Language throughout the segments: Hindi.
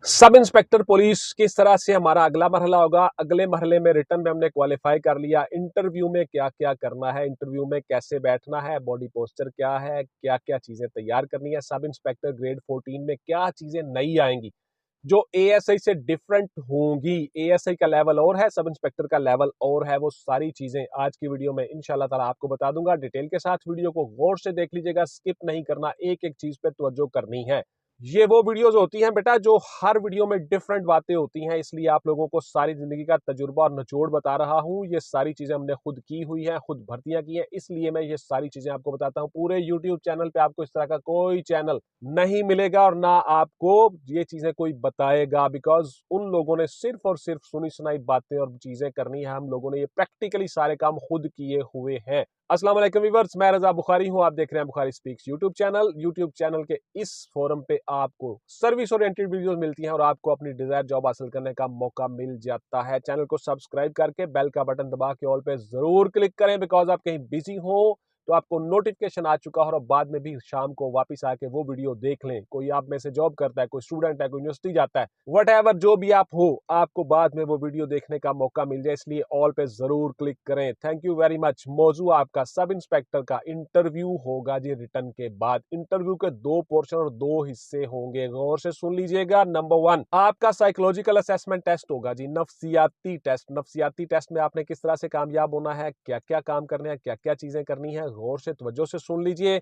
सब इंस्पेक्टर पुलिस किस तरह से हमारा अगला मरहला होगा। अगले मरहले में रिटर्न में हमने क्वालिफाई कर लिया। इंटरव्यू में क्या क्या करना है, इंटरव्यू में कैसे बैठना है, बॉडी पोस्चर क्या है, क्या क्या चीजें तैयार करनी है। सब इंस्पेक्टर ग्रेड 14 में क्या चीजें नई आएंगी जो एएसआई से डिफरेंट होंगी। एएसआई का लेवल और है, सब इंस्पेक्टर का लेवल और है। वो सारी चीजें आज की वीडियो में इंशाल्लाह ताला आपको बता दूंगा। डिटेल के साथ वीडियो को गौर से देख लीजिएगा, स्किप नहीं करना, एक एक चीज पे तवज्जो करनी है। ये वो वीडियोस होती हैं बेटा जो हर वीडियो में डिफरेंट बातें होती हैं, इसलिए आप लोगों को सारी जिंदगी का तजुर्बा और निचोड़ बता रहा हूं। ये सारी चीजें हमने खुद की हुई हैं, खुद भर्तियां की हैं, इसलिए मैं ये सारी चीजें आपको बताता हूं। पूरे यूट्यूब चैनल पे आपको इस तरह का कोई चैनल नहीं मिलेगा और ना आपको ये चीजें कोई बताएगा, बिकॉज उन लोगों ने सिर्फ और सिर्फ सुनी सुनाई बातें और चीजें करनी है। हम लोगों ने ये प्रैक्टिकली सारे काम खुद किए हुए हैं। अस्सलाम वालेकुम व्यूअर्स, मैं रजा बुखारी हूं, आप देख रहे हैं Bukhari speaks YouTube channel. YouTube channel के इस फोरम पे आपको सर्विस ओरिएंटेड वीडियोस मिलती हैं और आपको अपनी डिजायर जॉब हासिल करने का मौका मिल जाता है। चैनल को सब्सक्राइब करके बेल का बटन दबा के ऑल पे जरूर क्लिक करें, बिकॉज आप कहीं बिजी हो तो आपको नोटिफिकेशन आ चुका हो और बाद में भी शाम को वापस आके वो वीडियो देख लें। कोई आप में से जॉब करता है, कोई स्टूडेंट है, कोई यूनिवर्सिटी जाता है, वट जो भी आप हो, आपको बाद में वो वीडियो देखने का मौका मिल जाए, इसलिए ऑल पे जरूर क्लिक करें। Thank you very much. मौजू आपका सब इंस्पेक्टर का इंटरव्यू होगा जी रिटर्न के बाद। इंटरव्यू के दो पोर्शन और दो हिस्से होंगे, गौर से सुन लीजिएगा। नंबर 1 आपका साइकोलॉजिकल असेसमेंट टेस्ट होगा जी, नफ्सियाती टेस्ट। नफ्सियाती टेस्ट में आपने किस तरह से कामयाब होना है, क्या क्या काम करने हैं, क्या क्या चीजें करनी है, गौर से तवज्जो से सुन लीजिए।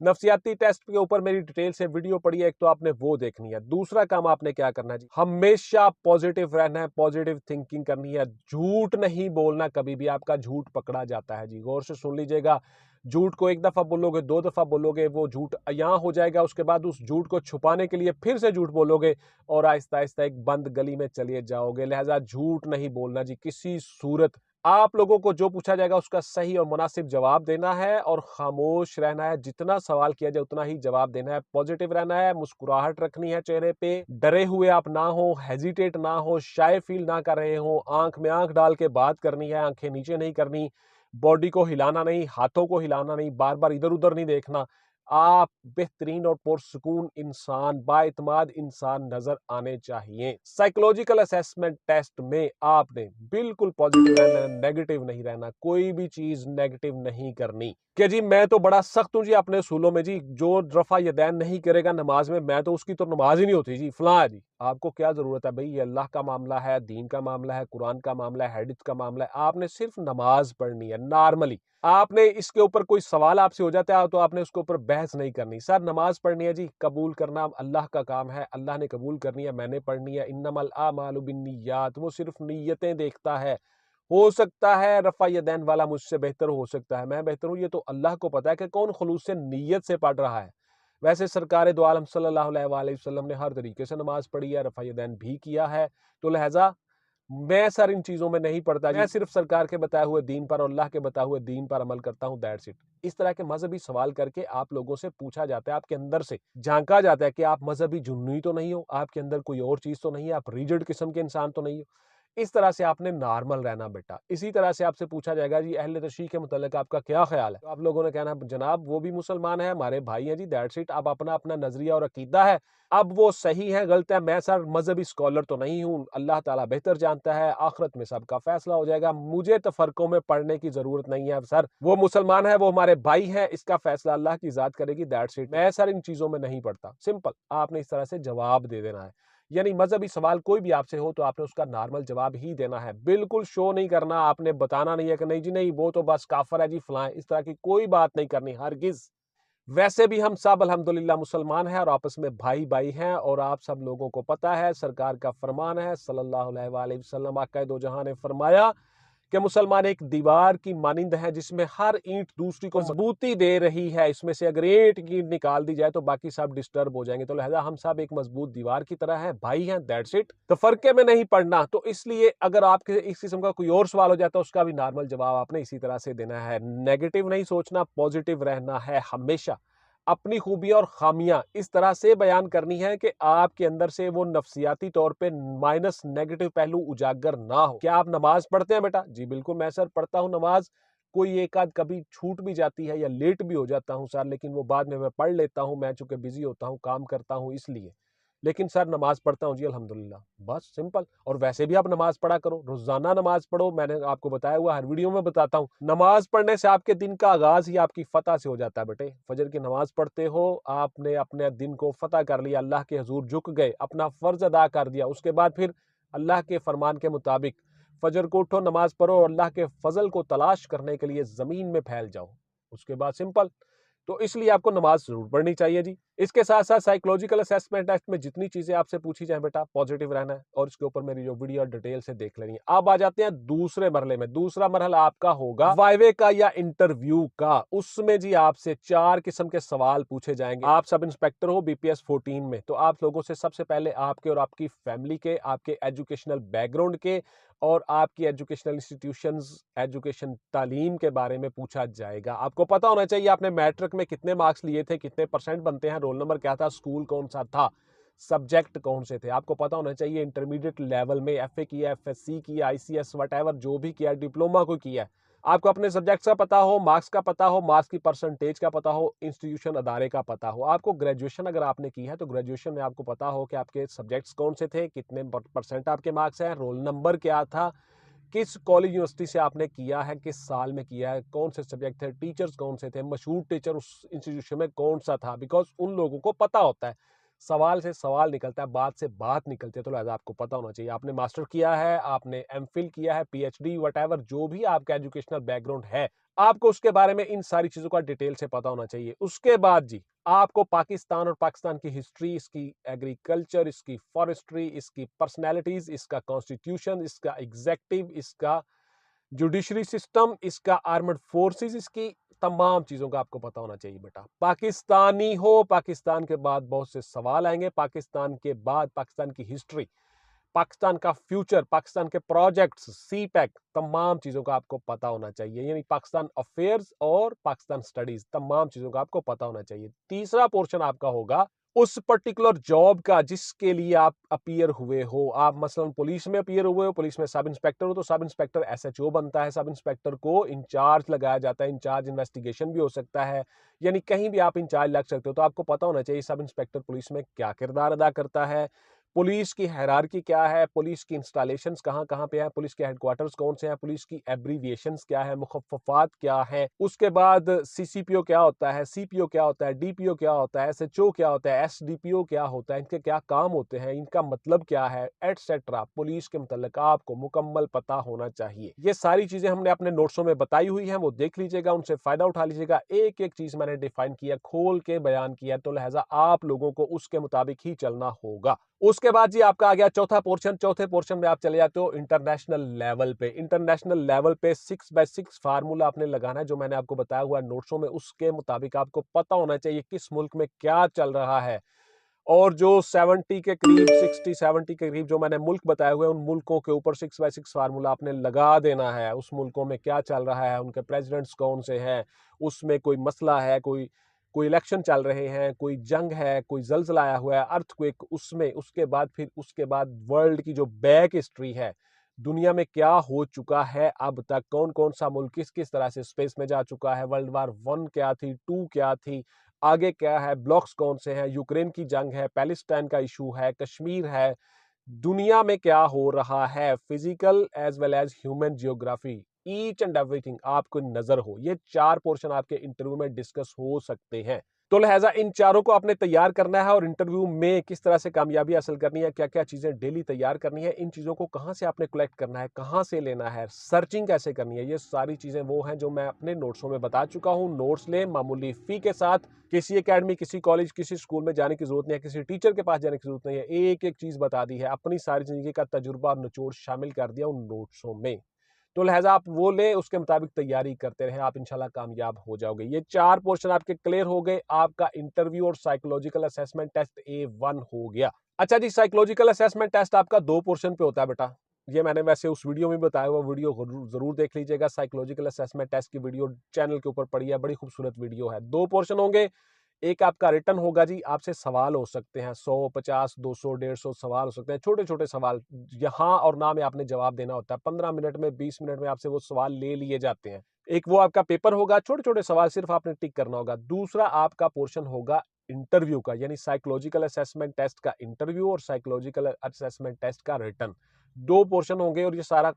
नफ्सियाती टेस्ट के ऊपर मेरी डिटेल से वीडियो पड़ी है, एक तो आपने वो देखनी है। दूसरा काम आपने क्या करना है जी, हमेशा पॉजिटिव रहना है, पॉजिटिव थिंकिंग करनी है, झूठ नहीं बोलना कभी भी। आपका झूठ पकड़ा जाता है जी, गौर से सुन लीजिएगा। झूठ को एक दफा बोलोगे, दो दफा बोलोगे, वो झूठ यहाँ हो जाएगा। उसके बाद उस झूठ को छुपाने के लिए फिर से झूठ बोलोगे और आहिस्ता आहिस्ता एक बंद गली में चले जाओगे। लिहाजा झूठ नहीं बोलना जी किसी सूरत। आप लोगों को जो पूछा जाएगा उसका सही और मुनासिब जवाब देना है और खामोश रहना है। जितना सवाल किया जाए उतना ही जवाब देना है। पॉजिटिव रहना है, मुस्कुराहट रखनी है चेहरे पे, डरे हुए आप ना हो, हेजिटेट ना हो, शाय फील ना कर रहे हो, आंख में आंख डाल के बात करनी है, आंखें नीचे नहीं करनी, बॉडी को हिलाना नहीं, हाथों को हिलाना नहीं, बार बार इधर उधर नहीं देखना। आप बेहतरीन और पुरसुकून इंसान, बाइतमाद इंसान नजर आने चाहिए। साइकोलॉजिकल असेसमेंट टेस्ट में आपने बिल्कुल पॉजिटिव रहना है, नेगेटिव नहीं रहना। कोई भी चीज नेगेटिव नहीं करनी कि जी मैं तो बड़ा सख्त हूं जी अपने उसूलों में जी, जो रफा यदैन नहीं करेगा नमाज में, मैं तो उसकी तो नमाज ही नहीं होती जी, फलां है जी। आपको क्या जरूरत है भाई, ये अल्लाह का मामला है, दीन का मामला है, कुरान का मामला है, हदीस का मामला है। आपने सिर्फ नमाज पढ़नी है नॉर्मली। आपने इसके ऊपर कोई सवाल आपसे हो जाता है तो आपने उसके ऊपर बहस नहीं करनी। सर नमाज पढ़नी है जी, कबूल करना अल्लाह का काम है, अल्लाह ने कबूल करनी है, मैंने पढ़नी है। इन्नमल आमालु बिन्नियात, वो सिर्फ नीयतें देखता है। हो सकता है रफा यदैन वाला मुझसे बेहतर हो सकता है, मैं बेहतर हूं, ये तो अल्लाह को पता है कि कौन खुलूस से नीयत से पढ़ रहा है। वैसे सरकार दो आलम सल्लल्लाहु अलैहि वसल्लम ने हर तरीके से नमाज पढ़ी है, रफा यदैन भी किया है। तो लिहाजा मैं सर इन चीजों में नहीं पड़ता जी, मैं सिर्फ सरकार के बताए हुए दीन पर और अल्लाह के बताए हुए दीन पर अमल करता हूं, दैट्स इट। इस तरह के मजहबी सवाल करके आप लोगों से पूछा जाता है, आपके अंदर से झांका जाता है कि आप मजहबी जुन्नी तो नहीं हो, आपके अंदर कोई और चीज तो नहीं है, आप रिजिड किस्म के इंसान तो नहीं हो। इस तरह से आपने नॉर्मल रहना बेटा। इसी तरह से आपसे पूछा जाएगा जी अहले तशरीह के मुतल्लिक आपका क्या ख्याल है, तो आप लोगों ने कहना जनाब वो भी मुसलमान है, हमारे भाई हैं जी, दैट्स इट। अब अपना अपना नजरिया और अकीदा है, अब वो सही है गलत है, मैं सर मजहबी स्कॉलर तो नहीं हूं, अल्लाह ताला बेहतर जानता है, आखिरत में सबका फैसला हो जाएगा, मुझे तफरकों में पढ़ने की जरूरत नहीं है। सर वो मुसलमान है, वो हमारे भाई हैं, इसका फैसला अल्लाह की जात करेगी, दैट्स इट। मैं सर इन चीजों में नहीं पढ़ता। सिंपल आपने इस तरह से जवाब दे देना है। यानी मजहबी सवाल कोई भी आपसे हो तो आपने उसका नॉर्मल जवाब ही देना है। बिल्कुल शो नहीं करना, आपने बताना नहीं है कि नहीं जी नहीं वो तो बस काफर है जी फलां, इस तरह की कोई बात नहीं करनी हरगिज। वैसे भी हम सब अल्हम्दुलिल्लाह मुसलमान हैं और आपस में भाई भाई हैं, और आप सब लोगों को पता है सरकार का फरमान है सल्लल्लाहु अलैहि वसल्लम, आका दो जहां ने फरमाया कि मुसलमान एक दीवार की मानिंद है जिसमें हर ईंट दूसरी को मजबूती दे रही है। इसमें से अगर एक ईंट निकाल दी जाए तो बाकी सब डिस्टर्ब हो जाएंगे। तो लिहाजा हम सब एक मजबूत दीवार की तरह हैं, भाई हैं, दैट्स इट। तो फर्के में नहीं पड़ना। तो इसलिए अगर आपके इस किस्म का कोई और सवाल हो जाता है उसका भी नॉर्मल जवाब आपने इसी तरह से देना है। नेगेटिव नहीं सोचना, पॉजिटिव रहना है हमेशा। अपनी खूबियां और खामियां इस तरह से बयान करनी है कि आपके अंदर से वो नफ्सियाती तौर पे माइनस नेगेटिव पहलू उजागर ना हो। क्या आप नमाज पढ़ते हैं बेटा? जी बिल्कुल मैं सर पढ़ता हूं नमाज। कोई एक आध कभी छूट भी जाती है या लेट भी हो जाता हूं सर, लेकिन वो बाद में मैं पढ़ लेता हूं, मैं चूंकि बिजी होता हूं, काम करता हूं इसलिए। लेकिन सर नमाज पढ़ता हूँ जी अल्हम्दुलिल्लाह, बस सिंपल। और वैसे भी आप नमाज पढ़ा करो, रोजाना नमाज पढ़ो, मैंने आपको बताया हुआ, हर वीडियो में बताता हूँ। नमाज पढ़ने से आपके दिन का आगाज ही आपकी फतह से हो जाता है बेटे। फजर की नमाज पढ़ते हो, आपने अपने दिन को फतह कर लिया, अल्लाह के हजूर झुक गए, अपना फर्ज अदा कर दिया, उसके बाद फिर अल्लाह के फरमान के मुताबिक फजर को उठो, नमाज पढ़ो और अल्लाह के फजल को तलाश करने के लिए जमीन में फैल जाओ। उसके बाद सिंपल। तो इसलिए आपको नमाज जरूर पढ़नी चाहिए जी। इसके साथ साथ साइकोलॉजिकल असेसमेंट टेस्ट में जितनी चीजें आपसे पूछी जाए बेटा, पॉजिटिव रहना है और इसके ऊपर मेरी जो वीडियो डिटेल से देख लेनी है। अब आ जाते हैं दूसरे मरहले में। दूसरा मरहला आपका होगा वाइवे का या इंटरव्यू का। उसमें जी आपसे 4 किस्म के सवाल पूछे जाएंगे। आप सब इंस्पेक्टर हो बीपीएस 14 में, तो आप लोगों से सबसे पहले आपके और आपकी फैमिली के, आपके एजुकेशनल बैकग्राउंड के और आपकी एजुकेशनल इंस्टीट्यूशंस, एजुकेशन तालीम के बारे में पूछा जाएगा। आपको पता होना चाहिए आपने मैट्रिक में कितने मार्क्स लिए थे, कितने परसेंट बनते हैं, रोल नंबर क्या था, स्कूल कौन सा था, सब्जेक्ट कौन से थे। आपको पता होना चाहिए इंटरमीडिएट लेवल में एफए किया, एफएससी किया, आईसीएस वट जो भी किया, डिप्लोमा को किया, आपको अपने सब्जेक्ट्स का पता हो, मार्क्स का पता हो, मार्क्स की परसेंटेज का पता हो, इंस्टीट्यूशन अदारे का पता हो। आपको ग्रेजुएशन अगर आपने की है तो ग्रेजुएशन में आपको पता हो कि आपके सब्जेक्ट्स कौन से थे, कितने परसेंट आपके मार्क्स हैं, रोल नंबर क्या था, किस कॉलेज यूनिवर्सिटी से आपने किया है, किस साल में किया है, कौन से सब्जेक्ट थे, टीचर्स कौन से थे, मशहूर टीचर उस इंस्टीट्यूशन में कौन सा था। बिकॉज उन लोगों को पता होता है, सवाल से सवाल निकलता है, बात से बात निकलती है, तो लिहाजा आपको पता होना चाहिए। आपने मास्टर किया है, आपने एमफिल किया है, पीएचडी वट जो भी आपका एजुकेशनल बैकग्राउंड है, आपको उसके बारे में इन सारी चीजों का डिटेल से पता होना चाहिए। उसके बाद जी आपको पाकिस्तान और पाकिस्तान की हिस्ट्री, इसकी एग्रीकल्चर, इसकी फॉरेस्ट्री, इसकी पर्सनैलिटीज, इसका कॉन्स्टिट्यूशन, इसका एग्जेक्टिव, इसका जुडिशरी सिस्टम, इसका आर्मड फोर्सेस, इसकी तमाम चीजों का आपको पता होना चाहिए बेटा। पाकिस्तानी हो, पाकिस्तान के बाद बहुत से सवाल आएंगे, पाकिस्तान के बाद पाकिस्तान की हिस्ट्री, पाकिस्तान का फ्यूचर, पाकिस्तान के प्रोजेक्ट्स, सी पैक, तमाम चीजों का आपको पता होना चाहिए। यानी पाकिस्तान अफेयर्स और पाकिस्तान स्टडीज, तमाम चीजों का आपको पता होना चाहिए। तीसरा पोर्शन आपका होगा उस पर्टिकुलर जॉब का जिसके लिए आप अपीयर हुए हो। आप मसलन पुलिस में अपीयर हुए हो, पुलिस में सब इंस्पेक्टर हो, तो सब इंस्पेक्टर एसएचओ बनता है, सब इंस्पेक्टर को इंचार्ज लगाया जाता है, इंचार्ज इन्वेस्टिगेशन भी हो सकता है, यानी कहीं भी आप इंचार्ज लग सकते हो। तो आपको पता होना चाहिए सब इंस्पेक्टर पुलिस में क्या किरदार अदा करता है, पुलिस की हायरार्की क्या है, पुलिस की इंस्टॉलेशंस कहाँ कहाँ पे है, पुलिस के हेडक्वार्टर्स कौन से हैं, पुलिस की एब्रीविएशंस क्या है, मुखफ़्फ़ात क्या है। उसके बाद सीसीपीओ क्या होता है, सीपीओ क्या होता है, डीपीओ क्या होता है, एसएचओ क्या होता है, एसडीपीओ क्या होता है, इनके क्या काम होते हैं, इनका मतलब क्या है, एटसेट्रा। पुलिस के मुतल्लिक आपको मुकम्मल पता होना चाहिए। ये सारी चीजें हमने अपने नोट्सों में बताई हुई हैं, वो देख लीजिएगा, उनसे फायदा उठा लीजिएगा। एक एक चीज मैंने डिफाइन किया, खोल के बयान किया, तो लिहाजा आप लोगों को उसके मुताबिक ही चलना होगा। उसके बाद जी आपका आ गया चौथा पोर्शन। चौथे पोर्शन में आप चले जाते हो इंटरनेशनल लेवल पे। इंटरनेशनल लेवल पे 6x6 फार्मूला आपने लगाना है, जो मैंने आपको बताया हुआ नोट्सों में, उसके मुताबिक आपको पता होना चाहिए किस मुल्क में क्या चल रहा है। और जो 70 के करीब, 60-70 के करीब जो मैंने मुल्क बताए हुए, उन मुल्कों के ऊपर 6x6 फार्मूला आपने लगा देना है। उस मुल्कों में क्या चल रहा है, उनके प्रेसिडेंट्स कौन से हैं, उसमें कोई मसला है, कोई कोई इलेक्शन चल रहे हैं, कोई जंग है, कोई जलजला आया हुआ है, अर्थक्वेक, उसमें उसके बाद फिर उसके बाद वर्ल्ड की जो बैक हिस्ट्री है, दुनिया में क्या हो चुका है अब तक, कौन कौन सा मुल्क किस किस तरह से स्पेस में जा चुका है, वर्ल्ड वार 1 क्या थी, 2 क्या थी, आगे क्या है, ब्लॉक्स कौन से हैं, यूक्रेन की जंग है, पैलेस्टाइन का इशू है, कश्मीर है, दुनिया में क्या हो रहा है, physical as well as human geography, each and everything आपको नजर हो। ये 4 पोर्शन आपके इंटरव्यू में डिस्कस हो सकते हैं। तो लिहाजा इन चारों को आपने तैयार करना है, और इंटरव्यू में किस तरह से कामयाबी हासिल करनी है, क्या क्या चीजें डेली तैयार करनी है, इन चीजों को कहां से आपने कलेक्ट करना है, कहां से लेना है, सर्चिंग कैसे करनी है, ये सारी चीजें वो हैं जो मैं अपने नोट्सों में बता चुका हूं। नोट्स ले मामूली फी के साथ। किसी एकेडमी, किसी कॉलेज, किसी स्कूल में जाने की जरूरत नहीं है, किसी टीचर के पास जाने की जरूरत नहीं है। एक एक चीज बता दी है, अपनी सारी जिंदगी का तजुर्बा और निचोड़ शामिल कर दिया उन नोट्सों में। तो लिहाजा आप वो ले, उसके मुताबिक तैयारी करते रहे, आप इंशाल्लाह कामयाब हो जाओगे। ये 4 पोर्शन आपके क्लियर हो गए। आपका इंटरव्यू और साइकोलॉजिकल असेसमेंट टेस्ट A1 हो गया। अच्छा जी, साइकोलॉजिकल असेसमेंट टेस्ट आपका 2 पोर्शन पे होता है बेटा। ये मैंने वैसे उस वीडियो में बताया हुआ, वीडियो जरूर देख लीजिएगा। साइकोलॉजिकल असेसमेंट टेस्ट की वीडियो चैनल के ऊपर पड़ी है, बड़ी खूबसूरत वीडियो है। 2 पोर्शन होंगे। एक आपका रिटर्न होगा जी, आपसे सवाल हो सकते हैं 100, 50, 200, 150 सवाल हो सकते हैं, छोटे छोटे सवाल, यहाँ और ना में आपने जवाब देना होता है। 15 मिनट में, 20 मिनट में आपसे वो सवाल ले लिए जाते हैं। एक वो आपका पेपर होगा, छोटे छोटे सवाल सिर्फ आपने टिक करना होगा। दूसरा आपका पोर्शन होगा इंटरव्यू का, यानी साइकोलॉजिकल असेसमेंट टेस्ट का इंटरव्यू और साइकोलॉजिकल असेसमेंट टेस्ट का रिटर्न, 2 पोर्शन होंगे और ये सारा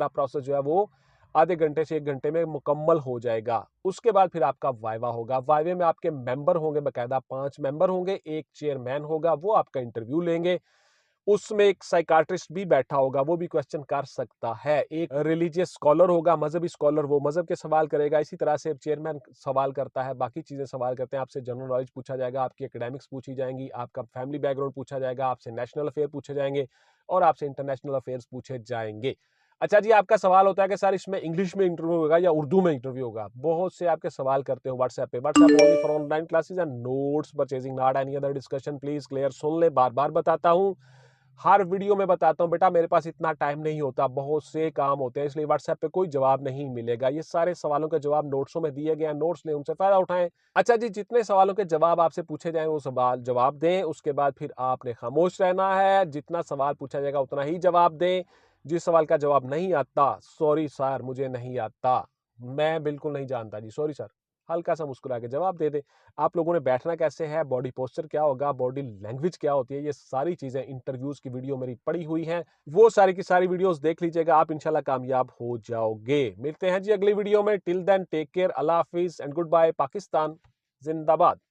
प्रोसेस जो है वो आधे घंटे से 1 घंटे में मुकम्मल हो जाएगा। उसके बाद फिर आपका वाइवा होगा। वाइवे में आपके मेंबर होंगे, बाकायदा 5 मेंबर होंगे, 1 चेयरमैन होगा, वो आपका इंटरव्यू लेंगे। उसमें एक साइकियाट्रिस्ट भी बैठा होगा, वो भी क्वेश्चन कर सकता है। एक रिलीजियस स्कॉलर होगा, मजहबी स्कॉलर, वो मजहब के सवाल करेगा। इसी तरह से चेयरमैन सवाल करता है, बाकी चीजें सवाल करते हैं। आपसे जनरल नॉलेज पूछा जाएगा, आपकी एकेडमिक्स पूछी जाएंगी, आपका फैमिली बैकग्राउंड पूछा जाएगा, आपसे नेशनल अफेयर पूछे जाएंगे और आपसे इंटरनेशनल अफेयर्स पूछे जाएंगे। अच्छा जी, आपका सवाल होता है कि सर इसमें इंग्लिश में इंटरव्यू होगा या उर्दू में इंटरव्यू होगा। बहुत से आपके सवाल करते हो व्हाट्सएप पे, WhatsApp only for online classes and notes purchasing, not any other discussion. Please clear सुन ले, बार बार बताता हूँ, हर वीडियो में बताता हूं बेटा, मेरे पास इतना टाइम नहीं होता, बहुत से काम होते हैं, इसलिए व्हाट्सएप पे कोई जवाब नहीं मिलेगा। ये सारे सवालों के जवाब नोट्सों में दिए गए हैं, नोट्स लें, उनसे फायदा उठाएं। अच्छा जी, जितने सवालों के जवाब आपसे पूछे जाएं वो सवाल जवाब दें। उसके बाद फिर आपने खामोश रहना है, जितना सवाल पूछा जाएगा उतना ही जवाब दें। जिस सवाल का जवाब नहीं आता, सॉरी सर मुझे नहीं आता, मैं बिल्कुल नहीं जानता जी, सॉरी सर, हल्का सा मुस्कुरा के जवाब दे दे। आप लोगों ने बैठना कैसे है, बॉडी पोस्चर क्या होगा, बॉडी लैंग्वेज क्या होती है, ये सारी चीजें इंटरव्यूज की वीडियो मेरी पड़ी हुई हैं, वो सारी की सारी वीडियोस देख लीजिएगा, आप इंशाल्लाह कामयाब हो जाओगे। मिलते हैं जी अगली वीडियो में। टिल देन टेक केयर, अल्लाह हाफिज एंड गुड बाय। पाकिस्तान जिंदाबाद।